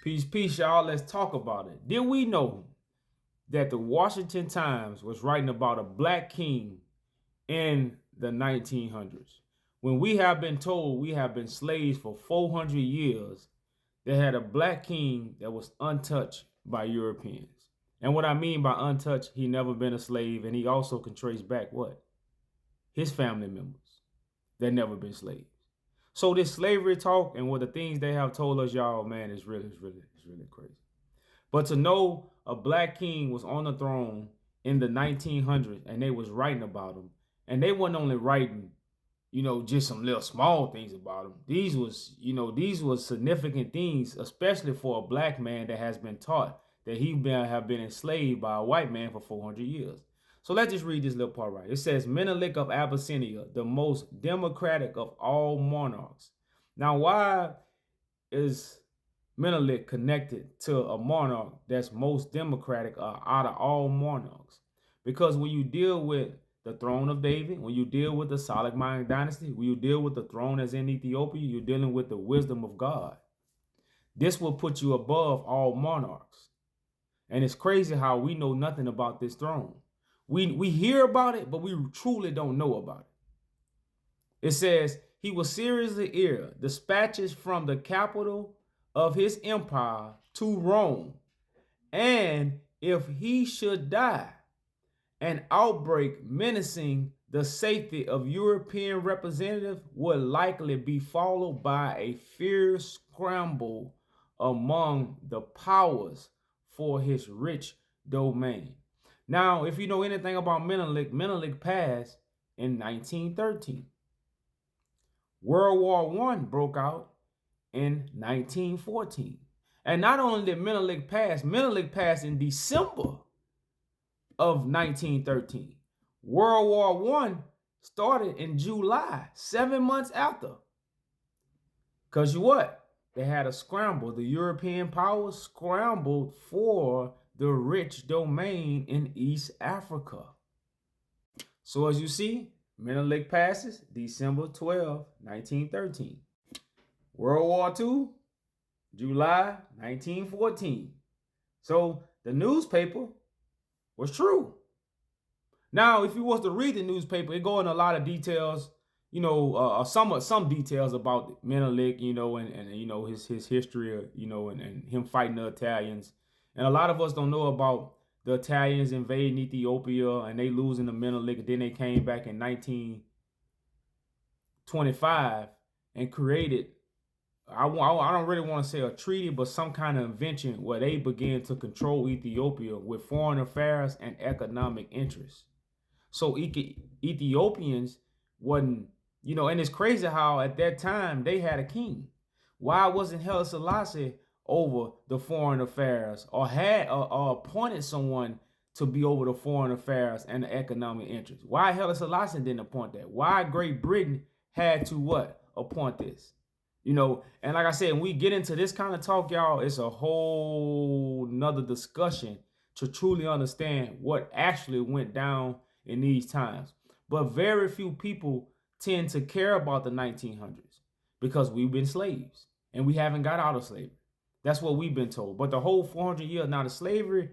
Peace, peace, y'all. Let's talk about it. Did we know that the Washington Times was writing about a black king in the 1900s? When we have been told we have been slaves for 400 years, they had a black king that was untouched by Europeans. And what I mean by untouched, he never been a slave, and he also can trace back what? His family members that never been slaves. So this slavery talk and what the things they have told us, y'all, man, is really crazy. But to know a black king was on the throne in the 1900s and they was writing about him, and they weren't only writing, just some little small things about him. These was significant things, especially for a black man that has been taught that have been enslaved by a white man for 400 years. So let's just read this little part right. It says, Menelik of Abyssinia, the most democratic of all monarchs. Now, why is Menelik connected to a monarch that's most democratic out of all monarchs? Because when you deal with the throne of David, when you deal with the Solomonic dynasty, when you deal with the throne that's in Ethiopia, you're dealing with the wisdom of God. This will put you above all monarchs. And it's crazy how we know nothing about this throne. We hear about it, but we truly don't know about it. It says, he was seriously ill, dispatches from the capital of his empire to Rome. And if he should die, an outbreak menacing the safety of European representatives would likely be followed by a fierce scramble among the powers for his rich domain. Now, if you know anything about Menelik, Menelik passed in 1913. World War I broke out in 1914. And not only did Menelik pass in December of 1913. World War I started in July, 7 months after. Because what? They had a scramble. The European powers scrambled for the rich domain in East Africa. So as you see, Menelik passes December 12, 1913. World War II, July 1914. So the newspaper was true. Now, if you was to read the newspaper, it go in a lot of details, some details about Menelik, and his history, and him fighting the Italians. And a lot of us don't know about the Italians invading Ethiopia and they losing to Menelik. And then they came back in 1925 and created, I don't really want to say a treaty, but some kind of invention where they began to control Ethiopia with foreign affairs and economic interests. So Ethiopians wasn't, and it's crazy how at that time they had a king. Why wasn't Haile Selassie over the foreign affairs or had or appointed someone to be over the foreign affairs and the economic interests? Why Haile Selassie didn't appoint that? Why Great Britain had to what? Appoint this? And like I said, when we get into this kind of talk, y'all, it's a whole nother discussion to truly understand what actually went down in these times. But very few people tend to care about the 1900s because we've been slaves and we haven't got out of slavery. That's what we've been told. But the whole 400 years, now the slavery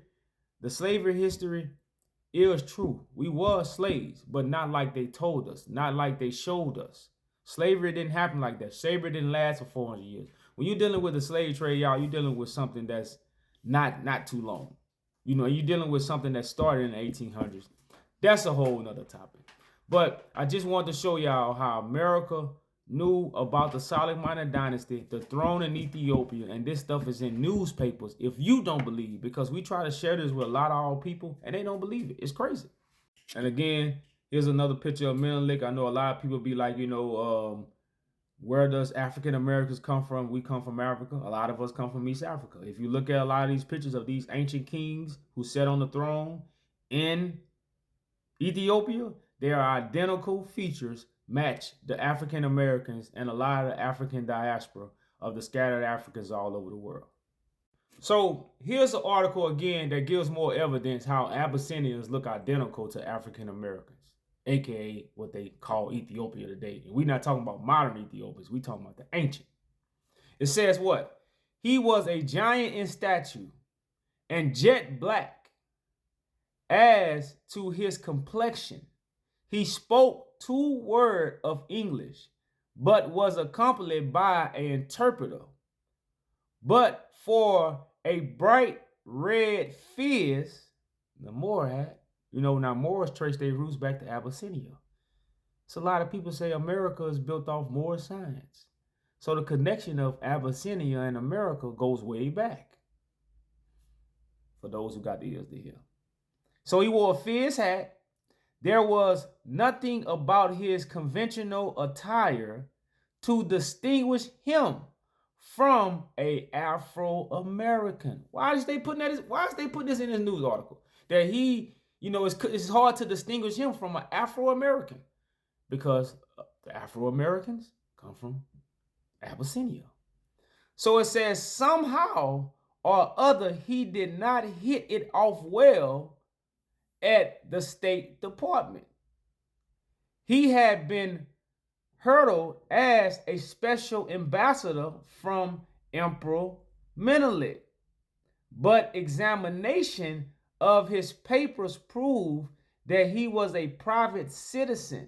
history is true. We were slaves, but not like they told us, not like they showed us. Slavery didn't happen like that. Slavery didn't last for 400 years. When you're dealing with the slave trade, y'all, you're dealing with something that's not too long. You're dealing with something that started in the 1800s. That's a whole nother topic. But I just wanted to show y'all how America knew about the Solomonic dynasty, the throne in Ethiopia, and this stuff is in newspapers. If you don't believe, because we try to share this with a lot of our people, and they don't believe it. It's crazy. And again, here's another picture of Menelik. I know a lot of people be like, where does African Americans come from? We come from Africa. A lot of us come from East Africa. If you look at a lot of these pictures of these ancient kings who sat on the throne in Ethiopia, their identical features match the African Americans and a lot of the African diaspora of the scattered Africans all over the world. So here's an article again that gives more evidence how Abyssinians look identical to African Americans, aka what they call Ethiopia today. And we're not talking about modern Ethiopians, we're talking about the ancient. It says what? He was a giant in stature and jet black. As to his complexion, he spoke 2 words of English, but was accompanied by an interpreter. But for a bright red fizz, the Moor had, now Moors trace their roots back to Abyssinia. So a lot of people say America is built off Moor science. So the connection of Abyssinia and America goes way back. For those who got the ears to hear. So he wore a fizz hat. There was nothing about his conventional attire to distinguish him from a Afro-American. Why is they putting this in this news article? That he, it's hard to distinguish him from an Afro-American because the Afro-Americans come from Abyssinia. So it says somehow or other he did not hit it off well at the State Department. He had been hurdled as a special ambassador from Emperor Menelik, but examination of his papers proved that he was a private citizen,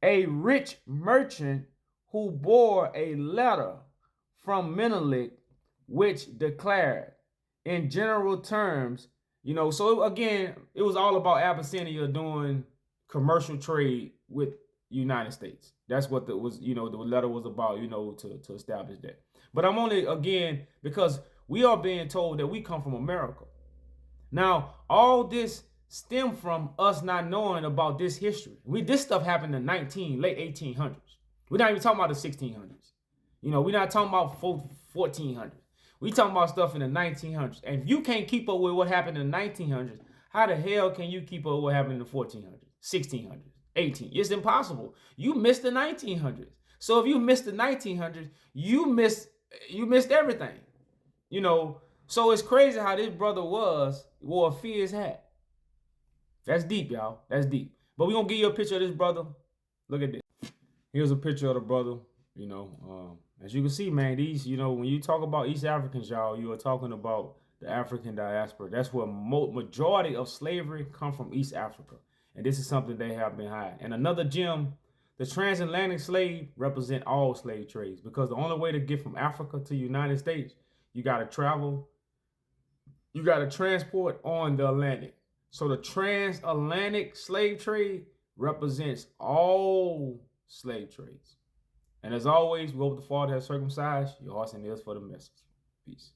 a rich merchant who bore a letter from Menelik which declared in general terms, so again, it was all about Abyssinia doing commercial trade with United States. That's what the letter was about, to establish that. But I'm only, again, because we are being told that we come from America. Now, all this stemmed from us not knowing about this history. This stuff happened in late 1800s. We're not even talking about the 1600s. We're not talking about 1400s. We talking about stuff in the 1900s. And if you can't keep up with what happened in the 1900s, how the hell can you keep up with what happened in the 1400s, 1600s, 1800s? It's impossible. You missed the 1900s. So if you missed the 1900s, you missed everything. So it's crazy how this brother wore a fizz hat. That's deep, y'all. That's deep. But we're going to give you a picture of this brother. Look at this. Here's a picture of the brother. As you can see, man, these, when you talk about East Africans, y'all, you are talking about the African diaspora. That's where majority of slavery come from, East Africa. And this is something they have been hiding. And another gem, the transatlantic slave represent all slave trades, because the only way to get from Africa to the United States, you got to travel. You got to transport on the Atlantic. So the transatlantic slave trade represents all slave trades. And as always, we hope the Father has circumcised your hearts and ears for the message. Peace.